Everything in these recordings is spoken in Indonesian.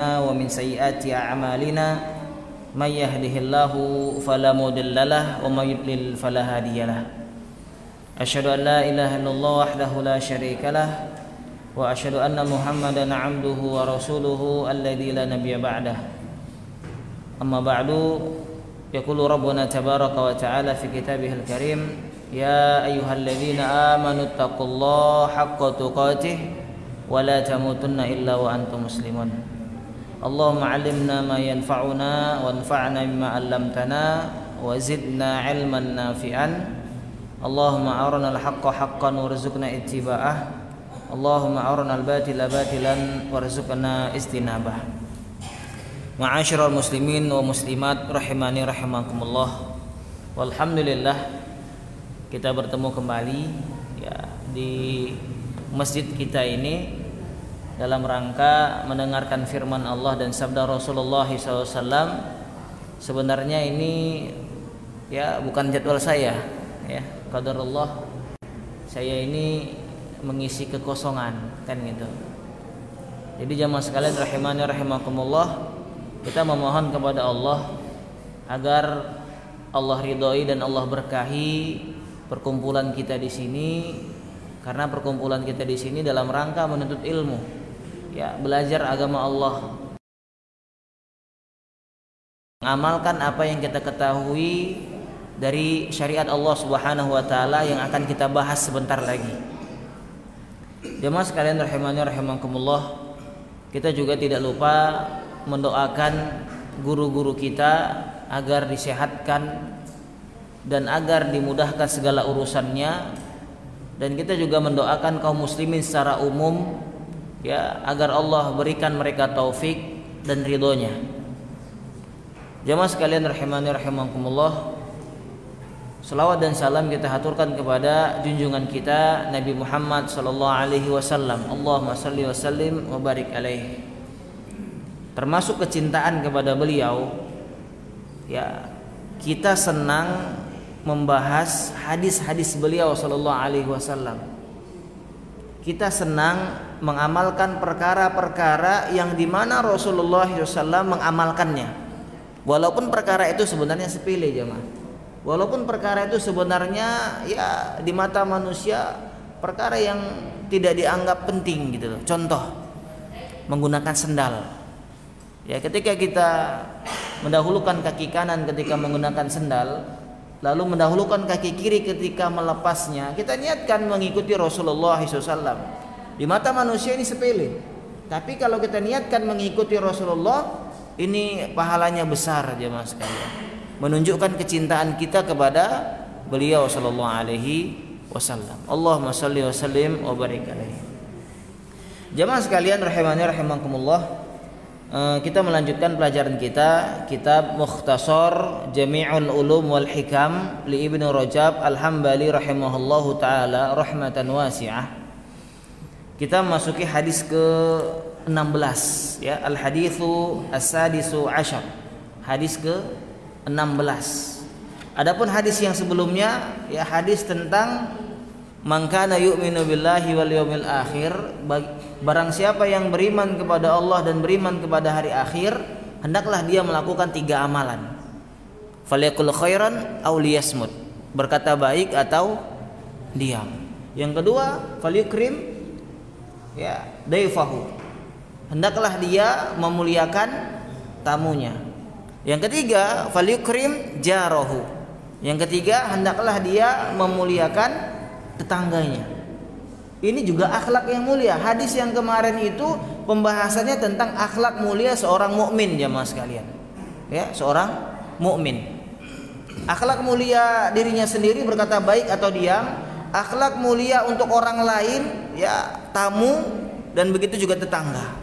ومن سيئات أعمالنا من يهده الله فلا مضل له ومن يضلل فلا هادي له أشهد أن لا إله إلا الله وحده لا شريك له وأشهد أن محمدا عبده ورسوله الذي لا نبي بعده أما بعد يقول ربنا تبارك وتعالى في كتابه الكريم يا أيها الذين آمنوا اتقوا الله حق تقاته ولا تموتن إلا وأنتم مسلمون اللهم علمنا ما ينفعنا وانفعنا بما علمتنا وزدنا علما نافعا اللهم أرنا الحق حقا وارزقنا اتباعه اللهم أرنا الباطل باطلا وارزقنا اجتنابه. Ma'asyiral muslimin wa muslimat rahimani rahimakumullah. Walhamdulillah kita bertemu kembali ya di masjid kita ini dalam rangka mendengarkan firman Allah dan sabda Rasulullah SAW. Sebenarnya ini ya bukan jadwal saya ya, qadarullah saya ini mengisi kekosongan kan gitu. Jadi jamaah sekalian rahimani rahimakumullah, kita memohon kepada Allah agar Allah ridhoi dan Allah berkahi perkumpulan kita di sini, karena perkumpulan kita di sini dalam rangka menuntut ilmu. Ya, belajar agama Allah, mengamalkan apa yang kita ketahui dari syariat Allah Subhanahu wa taala yang akan kita bahas sebentar lagi. Jemaah sekalian rahimani rahimakumullah, kita juga tidak lupa mendoakan guru-guru kita agar disehatkan dan agar dimudahkan segala urusannya, dan kita juga mendoakan kaum muslimin secara umum ya agar Allah berikan mereka taufik dan ridhonya. Jamaah sekalian rahimani rahimakumullah, selawat dan salam kita haturkan kepada junjungan kita Nabi Muhammad sallallahu alaihi wasallam. Allahumma shalli wa sallim wa barik alaihi. Termasuk kecintaan kepada beliau ya, kita senang membahas hadis-hadis beliau sallallahu alaihi wasallam. Kita senang mengamalkan perkara-perkara yang dimana Rasulullah SAW mengamalkannya, walaupun perkara itu sebenarnya sepele jemaah, walaupun perkara itu sebenarnya ya di mata manusia perkara yang tidak dianggap penting gitu loh. Contoh, menggunakan sendal ya, ketika kita mendahulukan kaki kanan ketika menggunakan sendal, lalu mendahulukan kaki kiri ketika melepasnya, kita niatkan mengikuti Rasulullah SAW. Di mata manusia ini sepele, tapi kalau kita niatkan mengikuti Rasulullah, ini pahalanya besar jemaah sekalian, menunjukkan kecintaan kita kepada beliau sallallahu alaihi wasallam. Allahumma shalli wa sallim wa barik alaihi. Jemaah sekalian rahimani rahimakumullah, kita melanjutkan pelajaran kita kitab Mukhtasar Jami'ul Ulum wal Hikam li Ibnu Rajab Al-Hambali rahimahullahu taala rahmatan wasi'ah. Kita memasuki hadis ke-16 ya, al-haditsu as-sadisu asyar, hadis ke-16. Adapun hadis yang sebelumnya ya, hadis tentang man kana yu'minu billahi wal yawmil akhir, barang siapa yang beriman kepada Allah dan beriman kepada hari akhir, hendaklah dia melakukan 3 amalan. Falyakul khairan aw liyasmut, berkata baik atau diam. Yang kedua, falyukrim ya daifahu, hendaklah dia memuliakan tamunya. Yang ketiga, falyukrim jarahu, yang ketiga hendaklah dia memuliakan tetangganya. Ini juga akhlak yang mulia. Hadis yang kemarin itu pembahasannya tentang akhlak mulia seorang mukmin jemaah sekalian. Ya, seorang mukmin. Akhlak mulia dirinya sendiri berkata baik atau diam, akhlak mulia untuk orang lain ya, tamu, dan begitu juga tetangga.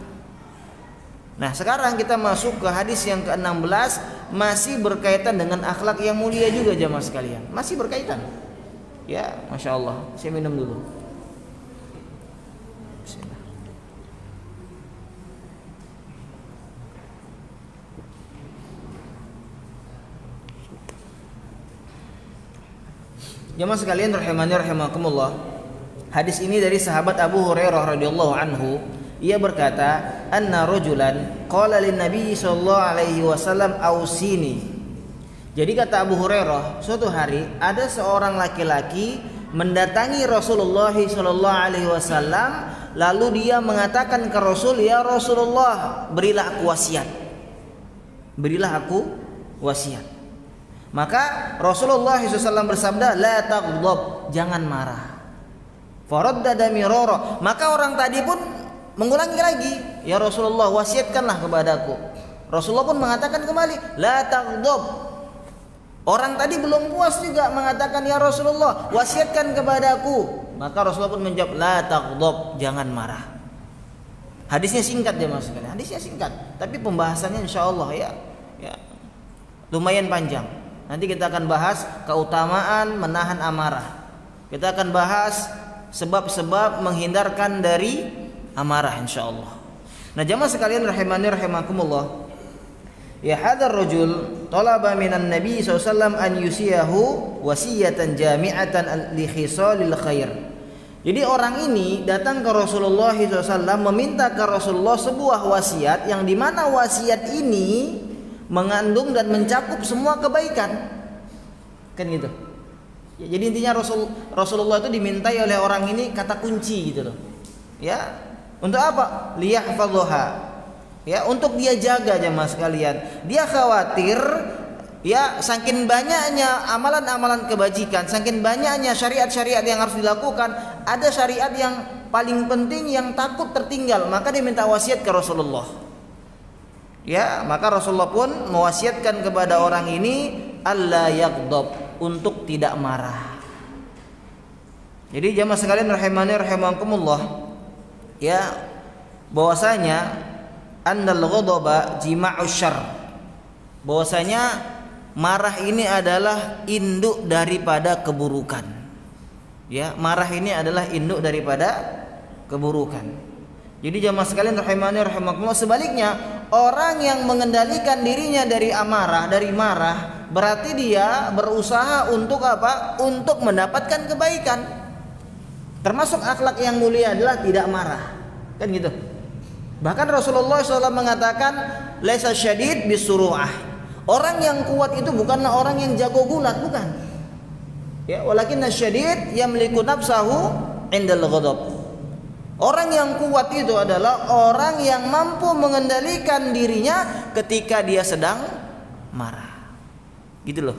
Nah, sekarang kita masuk ke hadis yang ke-16, masih berkaitan dengan akhlak yang mulia juga jemaah sekalian. Masih berkaitan. Ya, Masya Allah. Saya minum dulu. Bismillah. Jemaah sekalian rahimani rahimakumullah, hadis ini dari sahabat Abu Hurairah radhiyallahu anhu Ia berkata, anna rajulan qala lin nabi sallallahu alaihi wasallam ausini. Jadi kata Abu Hurairah, suatu hari ada seorang laki-laki mendatangi Rasulullah sallallahu alaihi wasallam, lalu dia mengatakan ke Rasul, ya Rasulullah, berilah aku wasiat. Berilah aku wasiat. Maka Rasulullah SAW bersabda, la taghdab, jangan marah. Faraddada mirara, maka orang tadi pun mengulangi lagi, ya Rasulullah, wasiatkanlah kepadaku. Rasulullah pun mengatakan kembali, la taghdab. Orang tadi belum puas juga mengatakan, ya Rasulullah, wasiatkan kepadaku. Maka Rasulullah pun menjawab, la taghdab, jangan marah. Hadisnya singkat ya Mas, hadisnya singkat, tapi pembahasannya insyaallah ya lumayan panjang. Nanti kita akan bahas keutamaan menahan amarah. Kita akan bahas sebab-sebab menghindarkan dari amarah insyaallah. Nah, jamaah sekalian rahimani rahimakumullah. Ya hadar rajul talaba minan nabi SAW an yusiyahu wasiyatan jami'atan li khisalil khair. Jadi orang ini datang ke Rasulullah SAW meminta ke Rasulullah sebuah wasiat yang dimana wasiat ini mengandung dan mencakup semua kebaikan, kan gitu. Ya, jadi intinya Rasulullah itu dimintai oleh orang ini kata kunci gitu loh. Ya, untuk apa? Liyahfadhuha. Ya, untuk dia jaga jemaah sekalian. Dia khawatir ya saking banyaknya amalan-amalan kebajikan, saking banyaknya syariat-syariat yang harus dilakukan, ada syariat yang paling penting yang takut tertinggal, maka dia minta wasiat ke Rasulullah. Ya, maka Rasulullah pun mewasiatkan kepada orang ini alla yaghdab, untuk tidak marah. Jadi jamaah sekalian rahimani rahimakumullah, ya, bahwasanya annal ghadaba jima'u syarr, bahwasanya marah ini adalah induk daripada keburukan. Ya, marah ini adalah induk daripada keburukan. Jadi jamaah sekalian rahimani rahimakumullah, sebaliknya orang yang mengendalikan dirinya dari amarah, dari marah, berarti dia berusaha untuk apa? Untuk mendapatkan kebaikan. Termasuk akhlak yang mulia adalah tidak marah, kan gitu. Bahkan Rasulullah SAW mengatakan, laisa syadid bisuru'ah. Orang yang kuat itu bukanlah orang yang jago gulat, bukan. Ya, walakinna syadid yamliku nafsahu indal ghadab. Orang yang kuat itu adalah orang yang mampu mengendalikan dirinya ketika dia sedang marah. Gitu loh.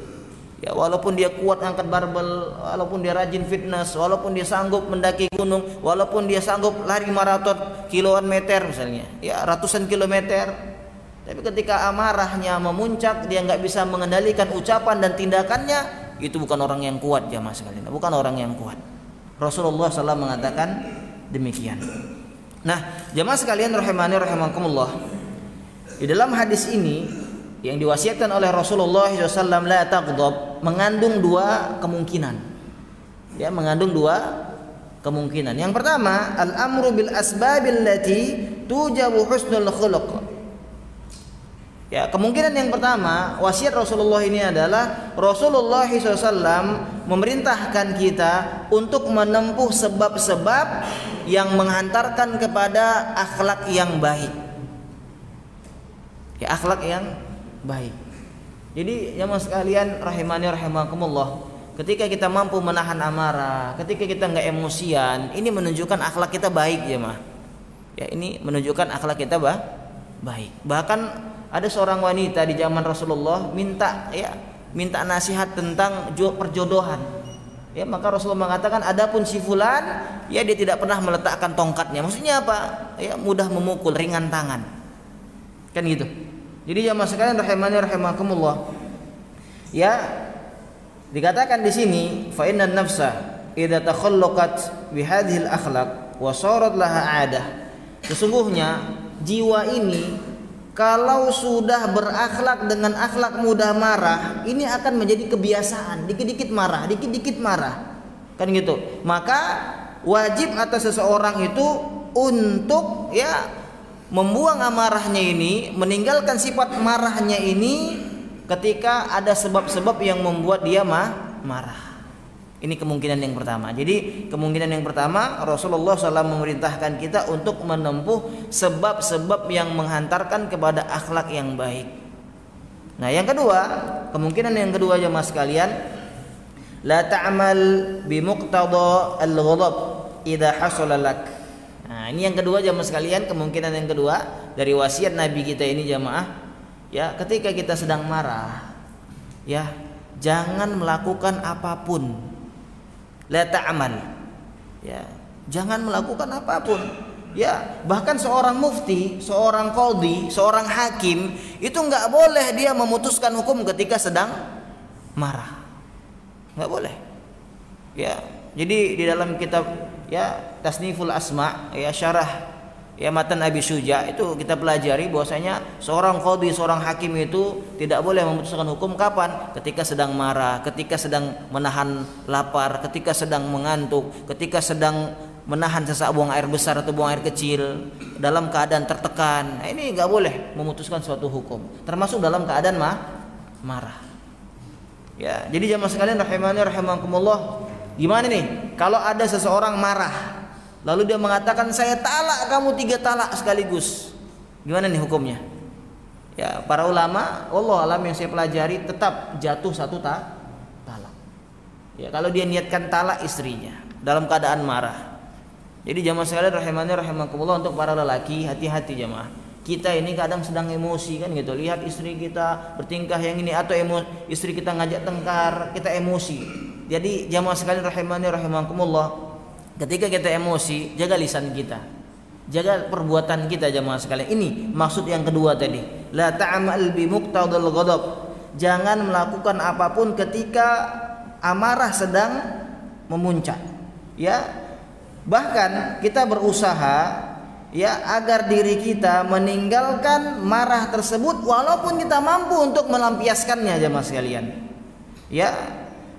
Ya, walaupun dia kuat angkat barbel, walaupun dia rajin fitness, walaupun dia sanggup mendaki gunung, walaupun dia sanggup lari maraton kiloan meter misalnya, ya ratusan kilometer. Tapi ketika amarahnya memuncak, dia nggak bisa mengendalikan ucapan dan tindakannya, itu bukan orang yang kuat jamaah sekalian, bukan orang yang kuat. Rasulullah SAW mengatakan demikian. Nah, jamaah sekalian rahimani rahimakumullah, di dalam hadis ini yang diwasiatkan oleh Rasulullah SAW, la taghdab, mengandung dua kemungkinan. Ya, mengandung dua kemungkinan. Yang pertama, al-amru bil asbabil lati tujabu husnul khuluq. Ya, kemungkinan yang pertama, wasiat Rasulullah ini adalah Rasulullah SAW memerintahkan kita untuk menempuh sebab-sebab yang menghantarkan kepada akhlak yang baik. Ya, akhlak yang baik. Jadi jamaah sekalian rahimani rahimakumullah, ketika kita mampu menahan amarah, ketika kita enggak emosian, ini menunjukkan akhlak kita baik jemaah. Ya, ini menunjukkan akhlak kita baik. Bahkan ada seorang wanita di zaman Rasulullah minta nasihat tentang perjodohan. Ya, maka Rasulullah mengatakan, adapun si fulan, ya dia tidak pernah meletakkan tongkatnya. Maksudnya apa? Ya, mudah memukul, ringan tangan. Kan gitu. Jadi jamaah sekalian rahimani rahimakumullah, ya, dikatakan di sini, fa innan nafsa idza takhallaqat bi hadhil akhlaq wa sarat laha 'adah. Sesungguhnya jiwa ini kalau sudah berakhlak dengan akhlak mudah marah, ini akan menjadi kebiasaan, dikit-dikit marah, dikit-dikit marah. Kan gitu. Maka wajib atas seseorang itu untuk membuang amarahnya ini, meninggalkan sifat marahnya ini ketika ada sebab-sebab yang membuat dia marah. Ini kemungkinan yang pertama. Jadi kemungkinan yang pertama, Rasulullah SAW memerintahkan kita untuk menempuh sebab-sebab yang menghantarkan kepada akhlak yang baik. Nah, yang kedua, kemungkinan yang kedua jemaah sekalian, la ta'mal bi muqtada al-ghadab idza hasala lak. Nah, ini yang kedua jemaah sekalian, kemungkinan yang kedua dari wasiat Nabi kita ini jemaah, ya, ketika kita sedang marah, ya, jangan melakukan apapun. La ta'mal, ya, jangan melakukan apapun. Ya, bahkan seorang mufti, seorang qadhi, seorang hakim itu nggak boleh dia memutuskan hukum ketika sedang marah, nggak boleh. Ya, jadi di dalam kitab ya Tasniful Asma, ya syarah ya matan Abi Syuja itu kita pelajari bahwasanya seorang qadhi, seorang hakim itu tidak boleh memutuskan hukum kapan? Ketika sedang marah, ketika sedang menahan lapar, ketika sedang mengantuk, ketika sedang menahan sesak buang air besar atau buang air kecil, dalam keadaan tertekan. Nah, ini nggak boleh memutuskan suatu hukum, termasuk dalam keadaan marah. Ya, jadi jamaah sekalian rahimani rahimakumullah, gimana nih kalau ada seseorang marah lalu dia mengatakan saya talak kamu 3 talak sekaligus, gimana nih hukumnya? Ya, para ulama wallahu alam yang saya pelajari tetap jatuh 1 talak. Ya, kalau dia niatkan talak istrinya dalam keadaan marah. Jadi jamaah sekalian rahimani rahimakumullah, untuk para lelaki hati-hati jamaah. Kita ini kadang sedang emosi kan gitu, lihat istri kita bertingkah yang ini, atau istri kita ngajak tengkar, kita emosi. Jadi jamaah sekalian rahimani rahimakumullah, ketika kita emosi, jaga lisan kita, jaga perbuatan kita jamaah sekalian. Ini maksud yang kedua tadi, la ta'mal bi muqtadal ghadab, jangan melakukan apapun ketika amarah sedang memuncak. Ya, bahkan kita berusaha ya agar diri kita meninggalkan marah tersebut walaupun kita mampu untuk melampiaskannya jamaah sekalian. Ya,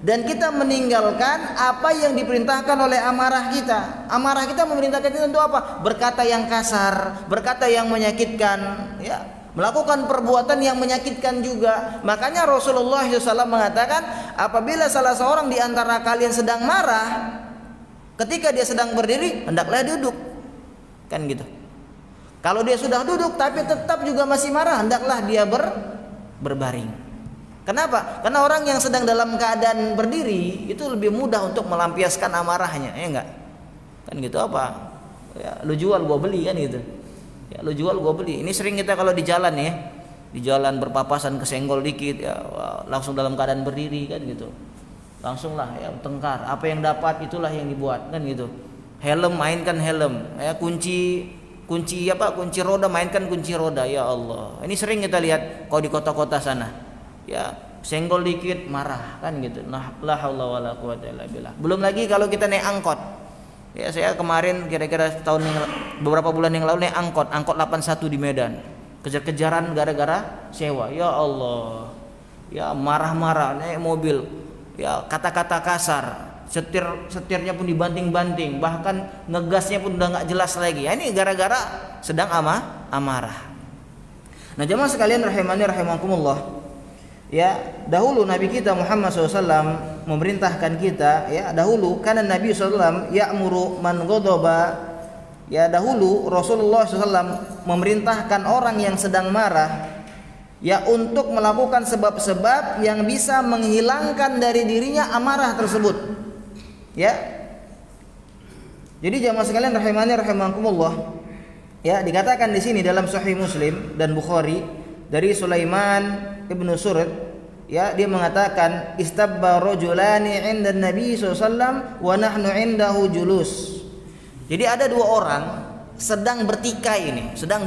dan kita meninggalkan apa yang diperintahkan oleh amarah kita. Amarah kita memerintahkan kita untuk apa? Berkata yang kasar, berkata yang menyakitkan, ya, melakukan perbuatan yang menyakitkan juga. Makanya Rasulullah SAW mengatakan, apabila salah seorang di antara kalian sedang marah, ketika dia sedang berdiri, hendaklah duduk, kan gitu. Kalau dia sudah duduk tapi tetap juga masih marah, hendaklah dia berbaring. Kenapa? Karena orang yang sedang dalam keadaan berdiri itu lebih mudah untuk melampiaskan amarahnya, ya enggak? Kan gitu apa? Ya, lu jual gua beli kan gitu. Ya, lu jual gua beli. Ini sering kita kalau di jalan ya, di jalan berpapasan kesenggol dikit ya, langsung dalam keadaan berdiri kan gitu. Langsung lah ya tengkar. Apa yang dapat itulah yang dibuat kan gitu. Helm mainkan helm, ya kunci roda mainkan kunci roda, ya Allah. Ini sering kita lihat kalau di kota-kota sana. Ya, senggol dikit marah kan gitu. Nah, la haula wala quwata illa billah. Belum lagi kalau kita naik angkot. Ya, saya kemarin kira-kira beberapa bulan yang lalu naik angkot 81 di Medan. Kejar-kejaran gara-gara sewa. Ya Allah. Ya, marah-marah naik mobil. Ya, kata-kata kasar. Setirnya pun dibanting-banting, bahkan ngegasnya pun udah nggak jelas lagi. Ya, ini gara-gara sedang amarah. Nah, jemaah sekalian rahimani rahimakumullah. Ya, dahulu Nabi kita Muhammad SAW memerintahkan kita, ya, dahulu karena Nabi SAW ya'muru man ghadaba, ya, dahulu Rasulullah SAW memerintahkan orang yang sedang marah ya untuk melakukan sebab-sebab yang bisa menghilangkan dari dirinya amarah tersebut. Ya. Jadi jamaah sekalian rahimani rahimakumullah, ya, dikatakan di sini dalam Sahih Muslim dan Bukhari dari Sulaiman Ibnu Surad, ya, dia mengatakan istabba rajulani 'inda Nabi SAW wa nahnu 'indahu julus. Jadi ada 2 orang sedang bertikai, sedang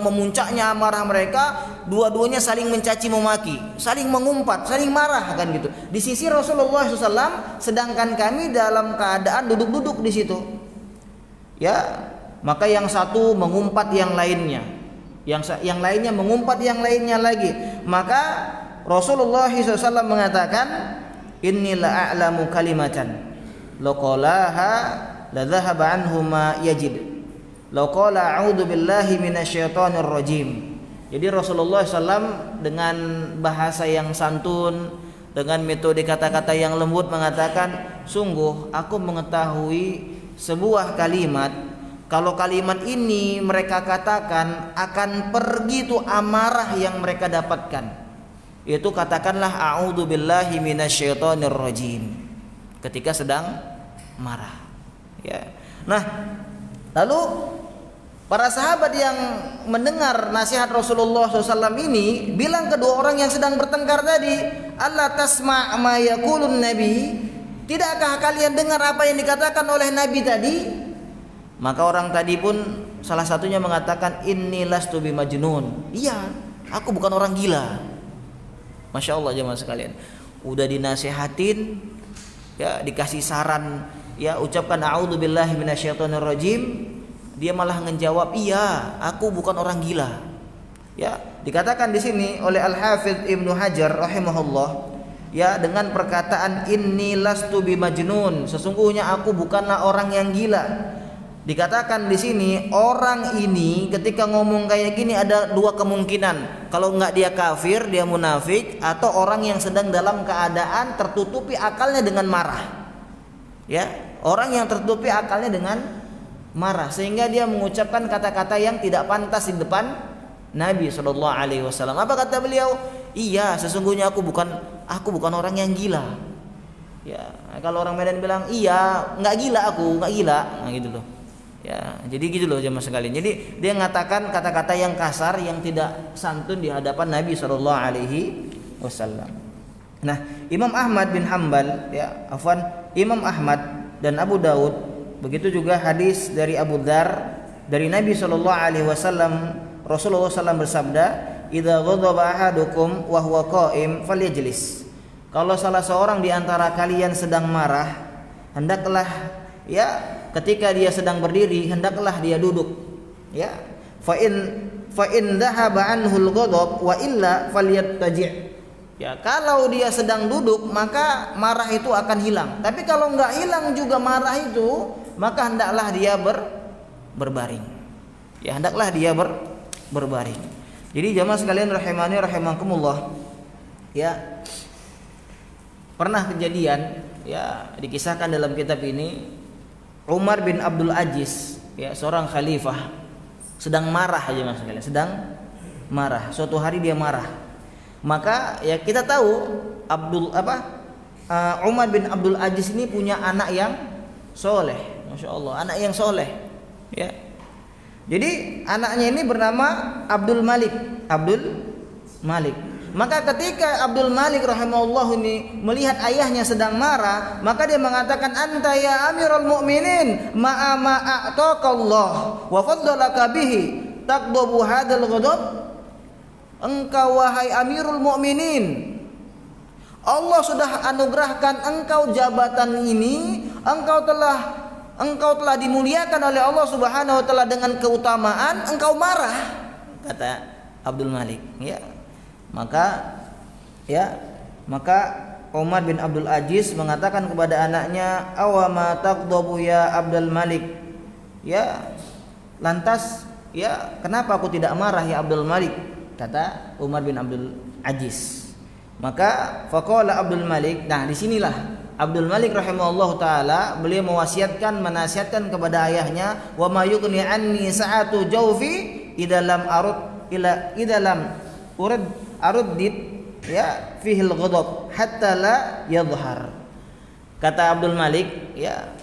memuncaknya amarah mereka, dua-duanya saling mencaci memaki, saling mengumpat, saling marah kan gitu. Di sisi Rasulullah SAW, sedangkan kami dalam keadaan duduk-duduk di situ. Ya, maka yang satu mengumpat yang lainnya. Yang lainnya mengumpat yang lainnya lagi. Maka Rasulullah SAW mengatakan, inni la a'lamu kalimatan law qalaha la dhahaba anhu ma yajid law qala a'udzu billahi minasyaitonir rajim. Jadi Rasulullah SAW dengan bahasa yang santun, dengan metode kata-kata yang lembut mengatakan, sungguh aku mengetahui sebuah kalimat, kalau kalimat ini mereka katakan akan pergi tuh amarah yang mereka dapatkan. Itu katakanlah a'udzubillahi minasyaitonirrajim ketika sedang marah. Ya. Nah, lalu para sahabat yang mendengar nasihat Rasulullah SAW ini bilang kedua orang yang sedang bertengkar tadi, Allah tasma' ma yaqulun nabi, tidakkah kalian dengar apa yang dikatakan oleh Nabi tadi? Maka orang tadi pun salah satunya mengatakan, inni lastu bimajnun. Iya, aku bukan orang gila. Masya Allah jemaah sekalian, udah dinasihatin, ya dikasih saran, ya ucapkan a'udzubillahi minasyaitonirrajim, dia malah menjawab, iya, aku bukan orang gila. Ya, dikatakan di sini oleh Al-Hafidz Ibnu Hajar rahimahullah, ya dengan perkataan inni lastu bimajnun, sesungguhnya aku bukanlah orang yang gila. Dikatakan di sini orang ini ketika ngomong kayak gini ada dua kemungkinan. Kalau enggak dia kafir, dia munafik, atau orang yang sedang dalam keadaan tertutupi akalnya dengan marah. Ya, orang yang tertutupi akalnya dengan marah sehingga dia mengucapkan kata-kata yang tidak pantas di depan Nabi SAW. Apa kata beliau? Iya, sesungguhnya aku bukan orang yang gila. Ya, kalau orang Medan bilang iya, nggak gila aku, nggak gila, nah gitu loh. Ya, jadi gitu loh jemaah sekalian. Jadi dia mengatakan kata-kata yang kasar, yang tidak santun di hadapan Nabi SAW. Nah, Imam Ahmad bin Hanbal, Imam Ahmad dan Abu Daud, begitu juga hadis dari Abu Dzar dari Nabi SAW. Rasulullah SAW bersabda, "Idza ghadaba ahadukum wa huwa qa'im falyajlis." Kalau salah seorang di antara kalian sedang marah, hendaklah ketika dia sedang berdiri hendaklah dia duduk. Ya. Fa in dhahaba anhul ghadab wa illa falyattaji'. Ya, kalau dia sedang duduk maka marah itu akan hilang. Tapi kalau enggak hilang juga marah itu, maka hendaklah dia berbaring. Ya, hendaklah dia berbaring. Jadi jamaah sekalian rahimani rahimakumullah. Ya. Pernah kejadian, ya dikisahkan dalam kitab ini, Umar bin Abdul Aziz, ya seorang khalifah, sedang marah aja mas sekalian, sedang marah. Suatu hari dia marah. Maka ya kita tahu Umar bin Abdul Aziz ini punya anak yang soleh, masya Allah, anak yang soleh. Ya. Jadi anaknya ini bernama Abdul Malik. Maka ketika Abdul Malik rahimahullah ini melihat ayahnya sedang marah, maka dia mengatakan, anta ya amirul mu'minin ma'a ma'ataqallah wa faddalaka bihi taqdabu hadal ghadab. Engkau wahai amirul mu'minin, Allah sudah anugerahkan engkau jabatan ini, engkau telah dimuliakan oleh Allah Subhanahu wa taala dengan keutamaan, engkau marah, kata Abdul Malik. Ya. Maka Umar bin Abdul Aziz mengatakan kepada anaknya, awama taqdabu ya Abdul Malik. Ya, lantas ya kenapa aku tidak marah ya Abdul Malik, kata Umar bin Abdul Aziz. Maka faqala Abdul Malik, nah disinilah Abdul Malik rahimahullah taala beliau menasihatkan kepada ayahnya, wa ma yughni anni sa'atu jawfi idalam aruddid ya fihil ghadab hatta la yadhhar. Kata Abdul Malik, ya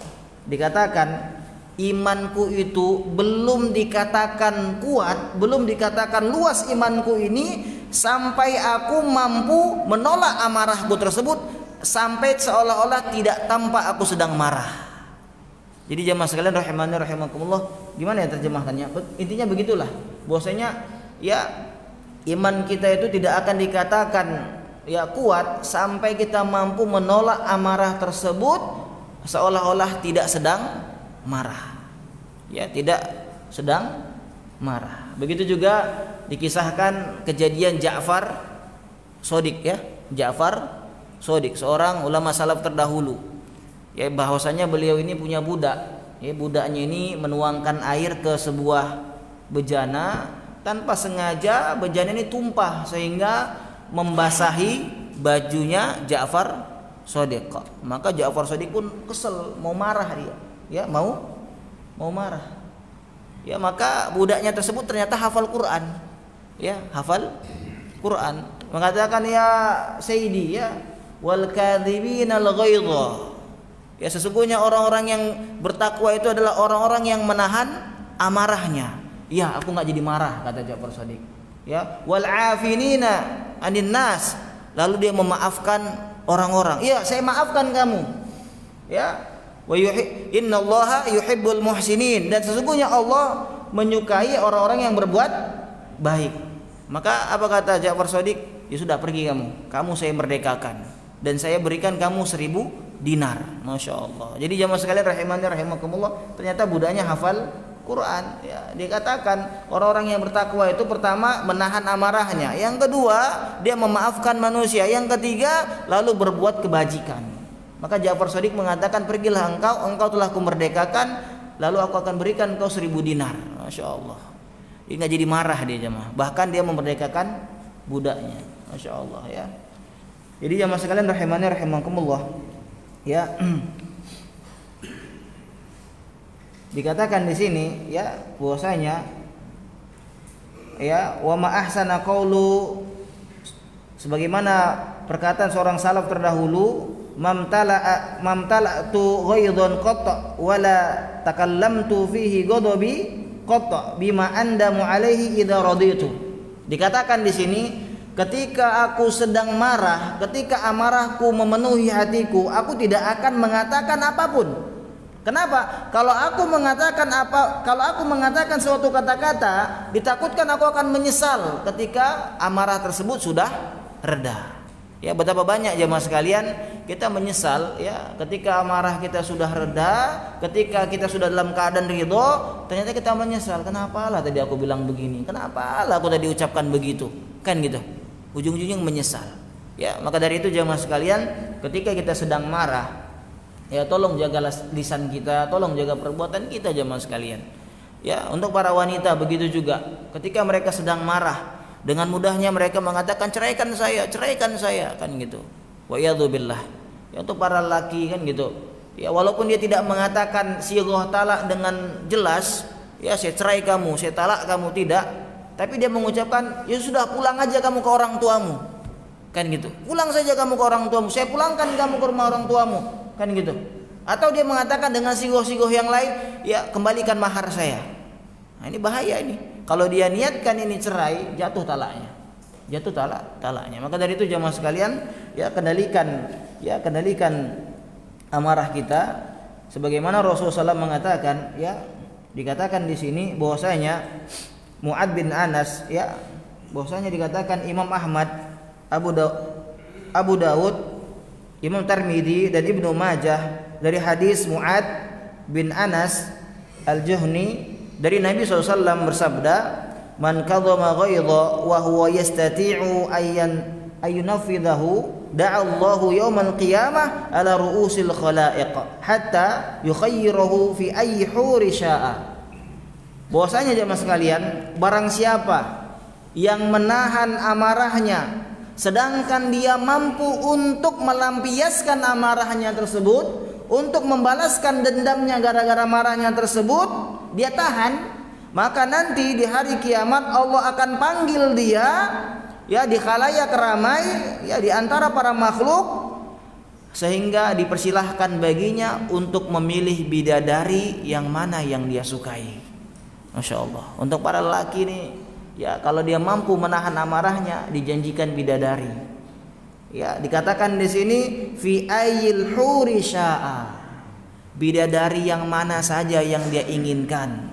dikatakan imanku itu belum dikatakan kuat, belum dikatakan luas imanku ini sampai aku mampu menolak amarahku tersebut, sampai seolah-olah tidak tampak aku sedang marah. Jadi jamaah sekalian rahimani rahimakumullah, gimana ya terjemahkannya? Intinya begitulah, bahwasanya ya iman kita itu tidak akan dikatakan ya kuat sampai kita mampu menolak amarah tersebut seolah-olah tidak sedang marah. Ya, tidak sedang marah. Begitu juga dikisahkan kejadian Ja'far Shodiq, ya. Ja'far Shodiq, seorang ulama salaf terdahulu. Ya, bahwasanya beliau ini punya budak. Ya, budaknya ini menuangkan air ke sebuah bejana, tanpa sengaja bejana ini tumpah sehingga membasahi bajunya Ja'far Shadiq. Maka Ja'far Shadiq pun kesel, mau marah dia. Ya, mau marah. Ya, maka budaknya tersebut ternyata hafal Quran. Ya, hafal Quran. Mengatakan, ya Sayyidi, ya wal kadzibina al-ghaidha. Ya, sesungguhnya orang-orang yang bertakwa itu adalah orang-orang yang menahan amarahnya. Ya, aku enggak jadi marah, kata Ja'far Shadiq. Ya, wal afinina anin nas. Lalu dia memaafkan orang-orang. Ya, saya maafkan kamu. Ya, wa innallaha yuhibbul muhsinin, dan sesungguhnya Allah menyukai orang-orang yang berbuat baik. Maka apa kata Ja'far Shadiq? Ya sudah, pergi kamu saya merdekakan dan saya berikan kamu 1000 dinar. Masya Allah. Jadi jamaah sekalian rahimani rahimakumullah, ternyata budaknya hafal Quran. Ya, dikatakan orang-orang yang bertakwa itu pertama menahan amarahnya, yang kedua dia memaafkan manusia, yang ketiga lalu berbuat kebajikan. Maka Ja'far Shadiq mengatakan, pergilah engkau telah kumerdekakan, lalu aku akan berikan engkau 1000 dinar. Masya Allah. Ini nggak jadi marah dia jamaah, bahkan dia memerdekakan budaknya. Masya Allah, ya. Jadi jamaah sekalian rahimani rahimakumullah, ya. Dikatakan di sini, ya, bahwasanya, ya, wa ma ahsana qaulu, sebagaimana perkataan seorang salaf terdahulu, mamtala'tu ghaidhan qata wala takallamtu fihi ghadabi qata bima andamu alaihi idza raditu. Dikatakan di sini, ketika aku sedang marah, ketika amarahku memenuhi hatiku, aku tidak akan mengatakan apapun. Kenapa? Kalau aku mengatakan suatu kata-kata, ditakutkan aku akan menyesal ketika amarah tersebut sudah reda. Ya, betapa banyak jemaah sekalian kita menyesal, ya, ketika amarah kita sudah reda, ketika kita sudah dalam keadaan ridho, ternyata kita menyesal. Kenapa lah tadi aku bilang begini? Kenapa lah aku tadi ucapkan begitu? Kan gitu. Ujung-ujungnya menyesal. Ya, maka dari itu jemaah sekalian, ketika kita sedang marah, ya, tolong jaga lisan kita, tolong jaga perbuatan kita jemaah sekalian. Ya, untuk para wanita begitu juga. Ketika mereka sedang marah, dengan mudahnya mereka mengatakan ceraikan saya, kan gitu. Wa iyadzubillah. Ya, untuk para laki kan gitu. Ya, walaupun dia tidak mengatakan sighah talak dengan jelas, ya saya cerai kamu, saya talak kamu, tidak, tapi dia mengucapkan, ya sudah, pulang aja kamu ke orang tuamu. Kan gitu. Pulang saja kamu ke orang tuamu, saya pulangkan kamu ke rumah orang tuamu. Kan gitu. Atau dia mengatakan dengan sigoh-sigoh yang lain, ya kembalikan mahar saya. Nah, ini bahaya ini. Kalau dia niatkan ini cerai, jatuh talaknya. Maka dari itu jamaah sekalian, ya kendalikan amarah kita, sebagaimana Rasulullah SAW mengatakan, ya, dikatakan di sini bahwasanya Mu'ad bin Anas, ya, bahwasanya dikatakan Imam Ahmad, Abu Dawud, Imam Tirmidzi dan Ibnu Majah dari hadis Mu'ad bin Anas Al-Juhni dari Nabi SAW bersabda, man kadhama ghaidha wa huwa yastati'u ayyunafidhahu da'allahu yawmal qiyamah ala ru'usil khalaiq hatta yukhayyirahu fi ayyi huri sya'a. Bahwasanya jemaah sekalian, barang siapa yang menahan amarahnya sedangkan dia mampu untuk melampiaskan amarahnya tersebut, untuk membalaskan dendamnya gara-gara marahnya tersebut, dia tahan, maka nanti di hari kiamat Allah akan panggil dia, ya, di khalayak ramai, ya, di antara para makhluk, sehingga dipersilahkan baginya untuk memilih bidadari yang mana yang dia sukai. Masya Allah. Untuk para lelaki nih, ya, kalau dia mampu menahan amarahnya, dijanjikan bidadari. Ya, dikatakan di sini fi ayil huri sya'a, bidadari yang mana saja yang dia inginkan.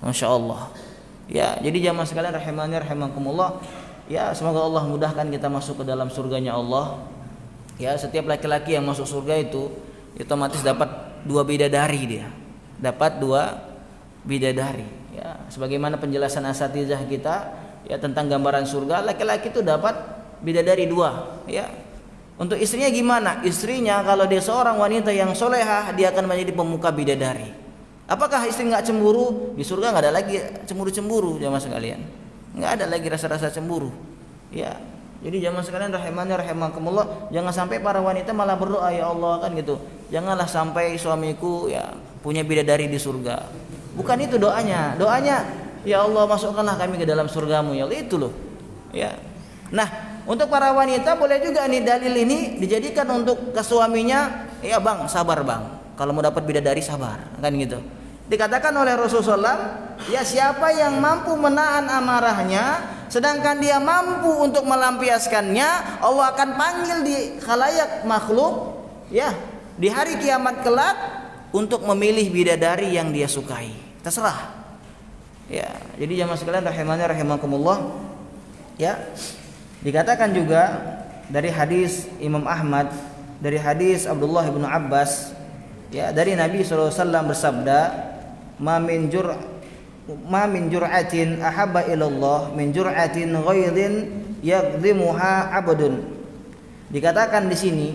Masya Allah. Ya, jadi jamaah sekalian rahimani rahimakumullah, ya, semoga Allah mudahkan kita masuk ke dalam surganya Allah. Ya, setiap laki-laki yang masuk surga itu otomatis dapat 2 bidadari dia. Dapat 2 bidadari. Ya, sebagaimana penjelasan asatizah kita, ya, tentang gambaran surga, laki-laki itu dapat bidadari 2, ya. Untuk istrinya gimana? Istrinya kalau dia seorang wanita yang solehah, dia akan menjadi pemuka bidadari. Apakah istri nggak cemburu? Di surga nggak ada lagi cemburu-cemburu jamaah sekalian. Nggak ada lagi rasa-rasa cemburu. Ya, Jadi jamaah sekalian rahimani rahimakumullah, jangan sampai para wanita malah berdoa, ya Allah kan gitu. Janganlah sampai suamiku ya punya bidadari di surga. Bukan itu doanya. Doanya, ya Allah masukkanlah kami ke dalam surgamu ya Allah, itu loh. Ya. Nah, untuk para wanita boleh juga nih dalil ini dijadikan untuk ke suaminya, ya bang, sabar bang. Kalau mau dapat bidadari sabar, kan gitu. Dikatakan oleh Rasulullah, ya siapa yang mampu menahan amarahnya, sedangkan dia mampu untuk melampiaskannya, Allah akan panggil di khalayak makhluk, ya di hari kiamat kelak untuk memilih bidadari yang dia sukai. Terserah. Ya, jadi jamaah sekalian rahimani rahimakumullah, ya dikatakan juga dari hadis Imam Ahmad, dari hadis Abdullah bin Abbas, ya dari Nabi SAW bersabda, ma min jur'atin ahabba ilallah min jur'atin ghaidin yaqdimuha 'abdun. Dikatakan di sini,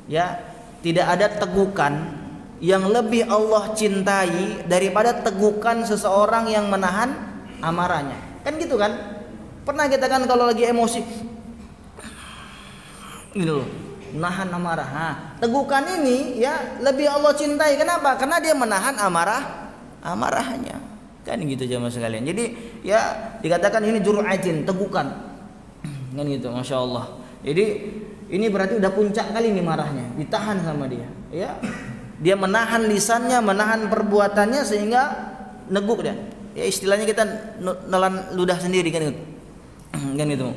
ya tidak ada tegukan yang lebih Allah cintai daripada tegukan seseorang yang menahan amarahnya. Kan gitu kan? Pernah kita kan kalau lagi emosi gitu loh, menahan amarah. Nah, tegukan ini ya lebih Allah cintai. Kenapa? Karena dia menahan amarahnya. Kan gitu jamaah sekalian. Jadi ya dikatakan ini jur'atin, tegukan. Kan gitu, Masya Allah. Jadi ini berarti udah puncak kali nih marahnya, ditahan sama dia. Ya, dia menahan lisannya, menahan perbuatannya sehingga neguk dia. Ya istilahnya kita nelan ludah sendiri kan gitu. Kan gitu.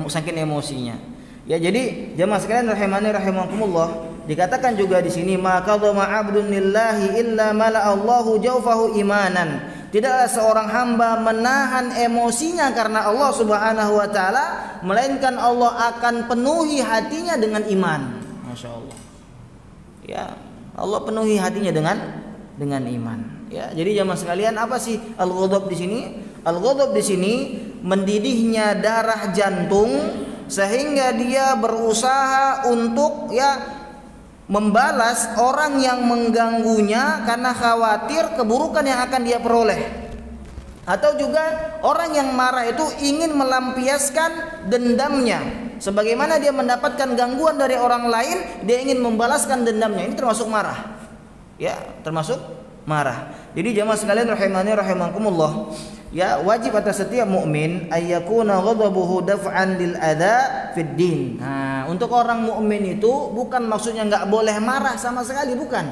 Saking emosinya. Ya jadi jamaah sekalian rahimani rahimakumullah, dikatakan juga di sini maka dhama 'abdun lillahi illa mala Allahu jawfahu imanan. Tidaklah seorang hamba menahan emosinya karena Allah Subhanahu wa taala, melainkan Allah akan penuhi hatinya dengan iman. Masya Allah. Ya, Allah penuhi hatinya dengan iman. Ya, jadi jamaah sekalian, apa sih al-ghadab di sini? Al-ghadab di sini mendidihnya darah jantung sehingga dia berusaha untuk ya membalas orang yang mengganggunya karena khawatir keburukan yang akan dia peroleh. Atau juga orang yang marah itu ingin melampiaskan dendamnya. Sebagaimana dia mendapatkan gangguan dari orang lain, dia ingin membalaskan dendamnya. Ini termasuk marah. Ya, termasuk marah. Jadi jamaah sekalian rahimani rahimakumullah, ya wajib atas setiap mukmin ayyakuna ghadabuhu daf'an lil adza fid din. Nah, untuk orang mukmin itu bukan maksudnya enggak boleh marah sama sekali, bukan.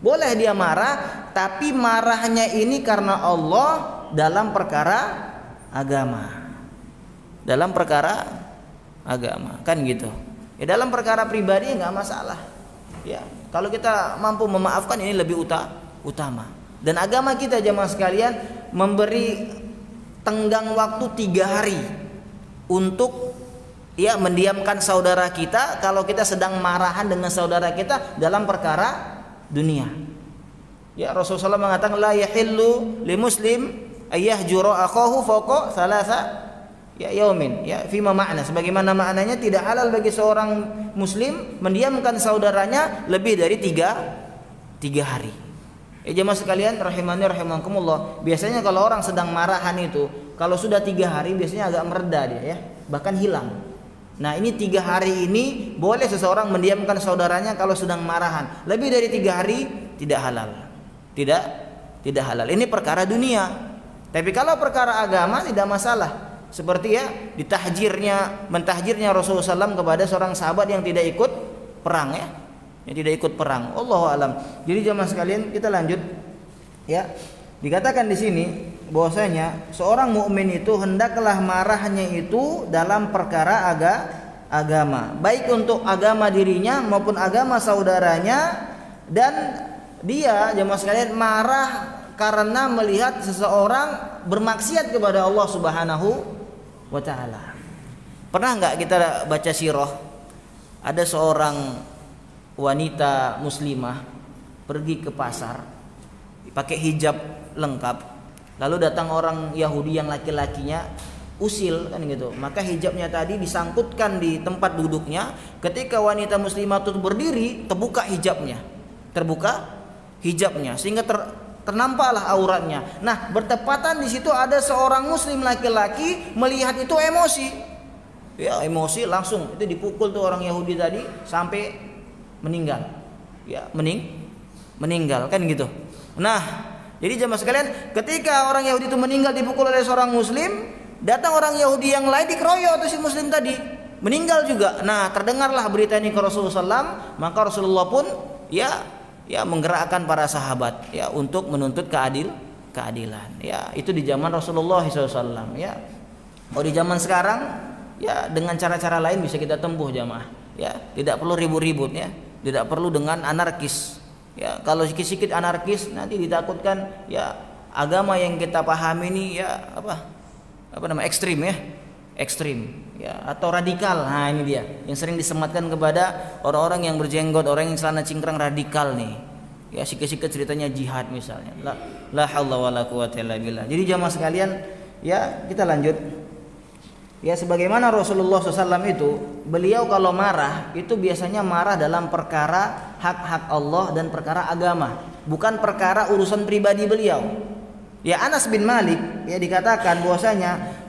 Boleh dia marah, tapi marahnya ini karena Allah dalam perkara agama. Dalam perkara agama, kan gitu. Ya dalam perkara pribadi enggak masalah. Ya, kalau kita mampu memaafkan ini lebih utama. Dan agama kita jamaah sekalian memberi tenggang waktu 3 hari untuk ya mendiamkan saudara kita kalau kita sedang marahan dengan saudara kita dalam perkara dunia. Ya Rasulullah mengatakan la yahillu li muslim ayyahjura akhahu fawqa thalatha ya yaumin, ya fima makna, sebagaimana maknanya tidak halal bagi seorang muslim mendiamkan saudaranya lebih dari 3 hari. Ya jemaah sekalian rahimani rahimakumullah, biasanya kalau orang sedang marahan itu kalau sudah 3 hari biasanya agak mereda dia ya, bahkan hilang. Nah ini 3 hari ini boleh seseorang mendiamkan saudaranya kalau sedang marahan. Lebih dari 3 hari tidak halal. Tidak halal. Ini perkara dunia. Tapi kalau perkara agama tidak masalah. Seperti ya mentahjirnya Rasulullah SAW kepada seorang sahabat yang tidak ikut perang ya. Yang tidak ikut perang. Allahu a'lam. Jadi jemaah sekalian kita lanjut ya. Dikatakan di sini bahwasanya seorang mukmin itu hendaklah marahnya itu dalam perkara agama, baik untuk agama dirinya maupun agama saudaranya, dan dia jemaah sekalian marah karena melihat seseorang bermaksiat kepada Allah Subhanahu wa taala. Pernah enggak kita baca sirah ada seorang wanita muslimah pergi ke pasar pakai hijab lengkap, lalu datang orang Yahudi yang laki-lakinya usil kan gitu, maka hijabnya tadi disangkutkan di tempat duduknya. Ketika wanita muslimah itu berdiri, terbuka hijabnya sehingga ternampaklah auratnya. Nah bertepatan di situ ada seorang muslim laki-laki melihat itu emosi, Ya, emosi langsung itu dipukul tuh orang Yahudi tadi sampai meninggal. Ya, meninggal kan gitu. Nah, jadi jemaah sekalian, ketika orang Yahudi itu meninggal dipukul oleh seorang muslim, datang orang Yahudi yang lain dikeroyok tuh si muslim tadi, meninggal juga. Nah, terdengarlah berita ini ke Rasulullah SAW, maka Rasulullah pun ya menggerakkan para sahabat ya untuk menuntut keadilan. Ya, itu di zaman Rasulullah SAW ya. Oh, di zaman sekarang ya dengan cara-cara lain bisa kita tempuh jamaah. Ya, tidak perlu ribut-ribut ya. Tidak perlu dengan anarkis. Ya, kalau sedikit-sedikit anarkis nanti ditakutkan ya agama yang kita pahami ini ya apa namanya ekstrim ya. Ekstrim ya atau radikal. Nah, ini dia yang sering disematkan kepada orang-orang yang berjenggot, orang yang celana cingkrang radikal nih. Ya, sedikit-sedikit ceritanya jihad misalnya. La haula wala quwata illa billah. Jadi jamaah sekalian, ya kita lanjut. Ya, sebagaimana Rasulullah SAW itu, beliau kalau marah itu biasanya marah dalam perkara hak-hak Allah dan perkara agama, bukan perkara urusan pribadi beliau. Ya, Anas bin Malik ya dikatakan bahwasanya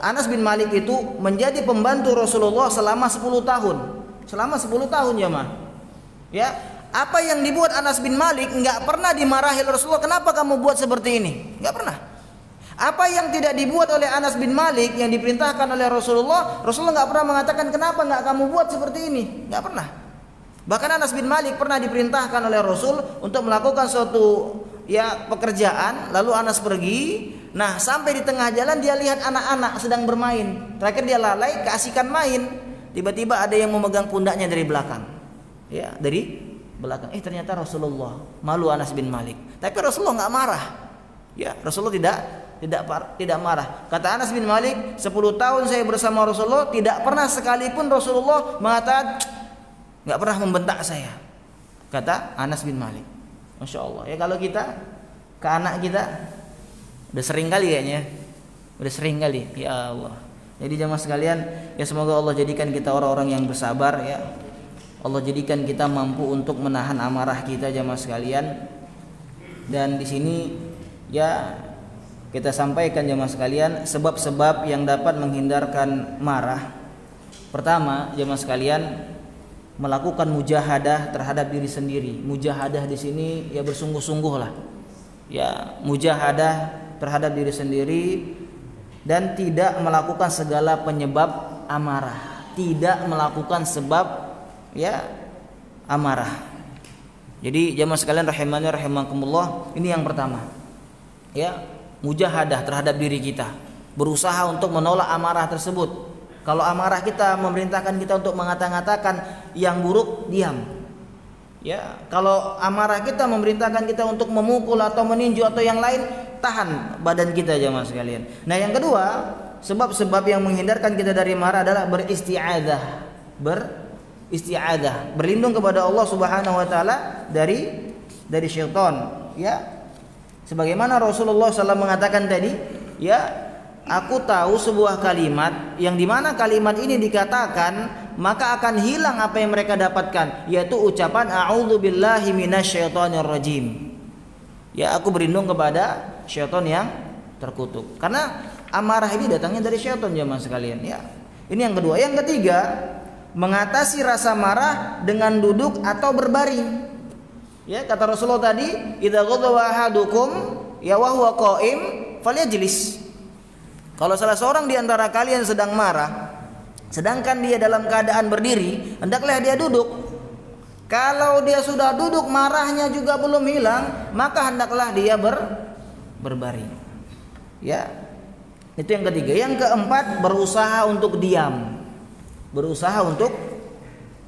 Anas bin Malik itu menjadi pembantu Rasulullah selama 10 tahun. Selama 10 tahun jemaah. Ya, apa yang dibuat Anas bin Malik enggak pernah dimarahi Rasulullah, kenapa kamu buat seperti ini? Enggak pernah. Apa yang tidak dibuat oleh Anas bin Malik yang diperintahkan oleh Rasulullah, Rasulullah nggak pernah mengatakan kenapa nggak kamu buat seperti ini, nggak pernah. Bahkan Anas bin Malik pernah diperintahkan oleh Rasul untuk melakukan suatu ya pekerjaan, lalu Anas pergi. Nah, sampai di tengah jalan dia lihat anak-anak sedang bermain. Terakhir dia lalai, keasikan main. Tiba-tiba ada yang memegang pundaknya dari belakang. Ya, dari belakang. Ternyata Rasulullah. Malu Anas bin Malik. Tapi Rasulullah nggak marah. Ya, Rasulullah tidak marah. Kata Anas bin Malik, 10 tahun saya bersama Rasulullah tidak pernah sekalipun Rasulullah mengatakan nggak pernah membentak saya. Kata Anas bin Malik. Masya Allah. Ya, kalau kita ke anak kita udah sering kali kayaknya. Udah sering kali. Ya Allah. Jadi jamaah sekalian, ya semoga Allah jadikan kita orang-orang yang bersabar ya. Allah jadikan kita mampu untuk menahan amarah kita jamaah sekalian. Dan di sini ya kita sampaikan jemaah sekalian sebab-sebab yang dapat menghindarkan marah. Pertama, jemaah sekalian, melakukan mujahadah terhadap diri sendiri. Mujahadah di sini ya bersungguh-sungguh lah. Ya, mujahadah terhadap diri sendiri dan tidak melakukan segala penyebab amarah. Tidak melakukan sebab ya amarah. Jadi jemaah sekalian rahimani rahimakumullah, ini yang pertama. Ya, mujahadah terhadap diri kita, berusaha untuk menolak amarah tersebut. Kalau amarah kita memerintahkan kita untuk mengata-ngatakan yang buruk, diam. Ya, kalau amarah kita memerintahkan kita untuk memukul atau meninju atau yang lain, tahan badan kita jemaah sekalian. Nah, yang kedua, sebab-sebab yang menghindarkan kita dari marah adalah beristi'adzah. Beristi'adzah, berlindung kepada Allah Subhanahu wa taala dari syaitan, ya. Sebagaimana Rasulullah SAW mengatakan tadi, ya, aku tahu sebuah kalimat yang dimana kalimat ini dikatakan maka akan hilang apa yang mereka dapatkan, yaitu ucapan a'udzubillahi minasyaitonirrajim. Ya, aku berlindung kepada syaitan yang terkutuk. Karena amarah ini datangnya dari syaitan jemaah sekalian. Ya, ini yang kedua. Yang ketiga, mengatasi rasa marah dengan duduk atau berbaring. Ya, kata Rasulullah tadi, idza ghadaba ahadukum ya wa huwa qa'im falyajlis. Kalau salah seorang di antara kalian sedang marah, sedangkan dia dalam keadaan berdiri, hendaklah dia duduk. Kalau dia sudah duduk, marahnya juga belum hilang, maka hendaklah dia berbaring. Ya, itu yang ketiga. Yang keempat, berusaha untuk diam. Berusaha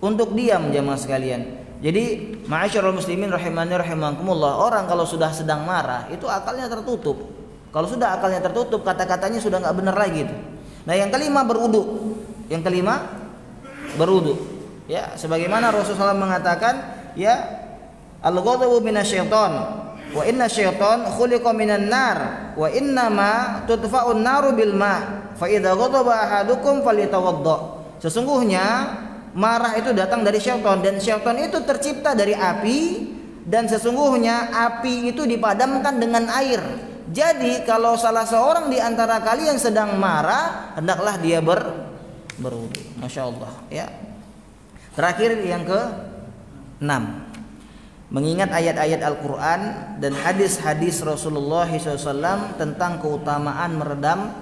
untuk diam jemaah sekalian. Jadi ma'asyiral muslimin rahimani rahimakumullah, orang kalau sudah sedang marah itu akalnya tertutup. Kalau sudah akalnya tertutup, kata-katanya sudah enggak benar lagi itu. Nah, yang kelima berwudu. Yang kelima berwudu. Ya, sebagaimana Rasulullah mengatakan, ya, al-ghadabu minasyaiton wa inna syaiton khuliqa minan nar wa inna ma tudfa'un naru bil ma fa idza ghadaba ahadukum falyatawadda. Sesungguhnya marah itu datang dari syaitan dan syaitan itu tercipta dari api dan sesungguhnya api itu dipadamkan dengan air. Jadi kalau salah seorang di antara kalian sedang marah, hendaklah dia berwudu. Masya Allah ya. Terakhir yang ke-6, mengingat ayat-ayat Al-Quran dan hadis-hadis Rasulullah SAW tentang keutamaan meredam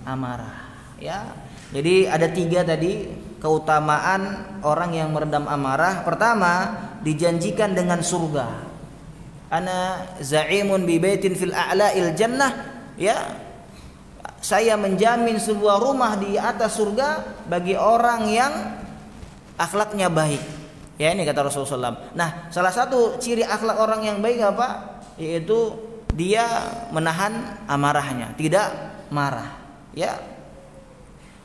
amarah ya. Jadi ada 3 tadi keutamaan orang yang meredam amarah. Pertama, dijanjikan dengan surga. Ana za'imun bi baitin fil a'la'il jannah ya. Saya menjamin sebuah rumah di atas surga bagi orang yang akhlaknya baik. Ya, ini kata Rasulullah SAW. Nah, salah satu ciri akhlak orang yang baik apa? Yaitu dia menahan amarahnya, tidak marah. Ya.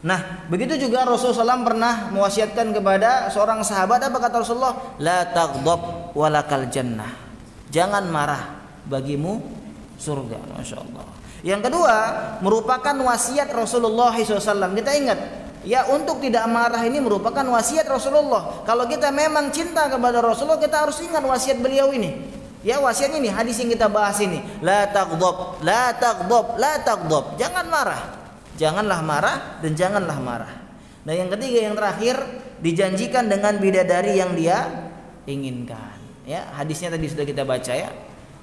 Nah, begitu juga Rasulullah SAW pernah mewasiatkan kepada seorang sahabat, apa kata Rasulullah? La taghdab walakal jannah. Jangan marah, bagimu surga. Masya Allah. Yang kedua, merupakan wasiat Rasulullah SAW. Kita ingat, ya, untuk tidak marah ini merupakan wasiat Rasulullah. Kalau kita memang cinta kepada Rasulullah, kita harus ingat wasiat beliau ini. Ya, wasiatnya ini, hadis yang kita bahas ini. La taghdab, la taghdab, la taghdab. Jangan marah. Janganlah marah dan janganlah marah. Nah, yang ketiga, yang terakhir, dijanjikan dengan bidadari yang dia inginkan. Ya, hadisnya tadi sudah kita baca ya.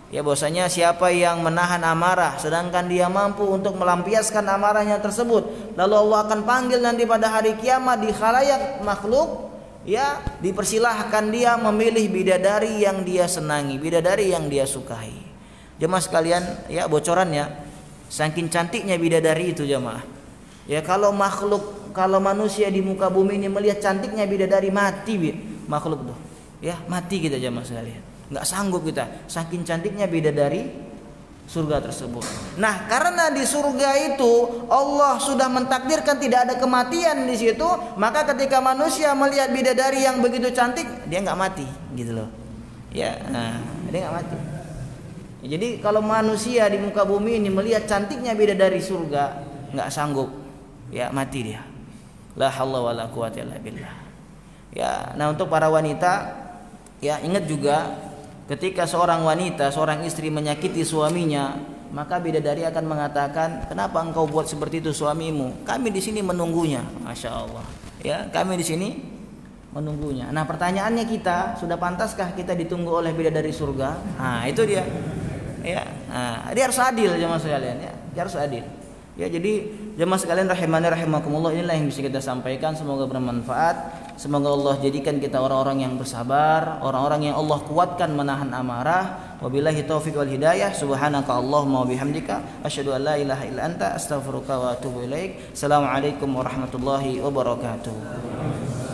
Ya, bahwasanya siapa yang menahan amarah sedangkan dia mampu untuk melampiaskan amarahnya tersebut, lalu Allah akan panggil nanti pada hari kiamat di khalayak makhluk, ya, dipersilahkan dia memilih bidadari yang dia senangi, bidadari yang dia sukai. Jemaah sekalian, ya, bocorannya, saking cantiknya bidadari itu jemaah. Ya, kalau manusia di muka bumi ini melihat cantiknya bidadari, mati makhluk tuh. Ya, mati kita jemaah sekalian. Nggak sanggup kita, saking cantiknya bidadari surga tersebut. Nah, karena di surga itu Allah sudah mentakdirkan tidak ada kematian di situ, maka ketika manusia melihat bidadari yang begitu cantik, dia nggak mati, gitu loh. Ya, nah, dia nggak mati. Jadi kalau manusia di muka bumi ini melihat cantiknya bidadari surga, nggak sanggup, ya, mati dia. La haula wala quwwata illa billah. Ya, nah untuk para wanita, ya, ingat juga ketika seorang wanita, seorang istri menyakiti suaminya, maka bidadari akan mengatakan, kenapa engkau buat seperti itu suamimu? Kami di sini menunggunya. Masya Allah. Ya, kami di sini menunggunya. Nah, pertanyaannya kita, sudah pantaskah kita ditunggu oleh bidadari surga? Nah, itu dia. Ya, nah, dia harus adil jemaah sekalian. Ya, dia harus adil. Ya, jadi jemaah sekalian rahimani rahimakumullah, inilah yang bisa kita sampaikan, semoga bermanfaat. Semoga Allah jadikan kita orang-orang yang bersabar, orang-orang yang Allah kuatkan menahan amarah. Wabillahi taufiq wal hidayah. Subhanaka Allahumma wa bihamdika asyhadu an la ilaha illa anta astaghfiruka wa atubu ilaik. Assalamualaikum warahmatullahi wabarakatuh.